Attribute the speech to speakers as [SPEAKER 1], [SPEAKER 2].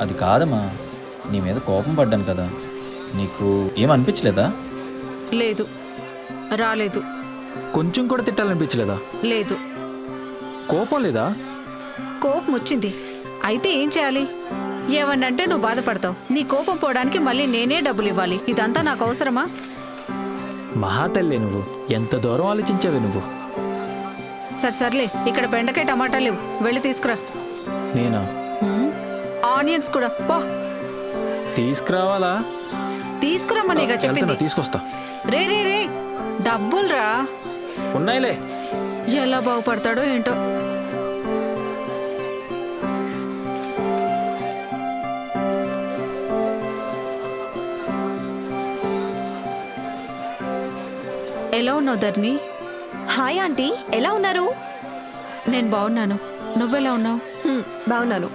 [SPEAKER 1] అది కాదమ్మా, నీ మీద కోపం పడ్డాను కదా, నీకు ఏమనిపించలేదా?
[SPEAKER 2] లేదు, రాలేదు.
[SPEAKER 3] కొంచెం కూడా తిట్టాలనిపించలేదా?
[SPEAKER 2] లేదు.
[SPEAKER 3] కోపం లేదా?
[SPEAKER 2] కోపం వచ్చింది. అయితే ఏం చేయాలి? ఏమన్నంటే నువ్వు బాధపడతావు. నీ కోపం పోవడానికి మళ్ళీ నేనే డబ్బులు ఇవ్వాలి. ఇదంతా నాకు అవసరమా?
[SPEAKER 3] మహాతల్లే నువ్వు, ఎంత దూరం ఆలోచించావే నువ్వు.
[SPEAKER 2] సర్లే, ఇక్కడ బెండకాయ టమాటాలు లేవు, వెళ్ళి తీసుకురా.
[SPEAKER 3] నేనా?
[SPEAKER 2] ఆనియన్స్ కూడా పో.
[SPEAKER 3] తీసుకురావాలా?
[SPEAKER 2] తీసుకురమ్మనేగా చెప్పింది.
[SPEAKER 3] వెళ్తున్నా, తీసుకొస్తా.
[SPEAKER 2] రే రే రే, డబ్బులు రా.
[SPEAKER 3] ఉన్నాయిలే.
[SPEAKER 2] ఎలా బాగుపడతాడో ఏంటో. ఎలా ఉన్నావు ధర్ని?
[SPEAKER 4] హాయ్ ఆంటీ, ఎలా ఉన్నారు?
[SPEAKER 2] నేను బాగున్నాను. నువ్వెలా ఉన్నావు?
[SPEAKER 4] బాగున్నాను.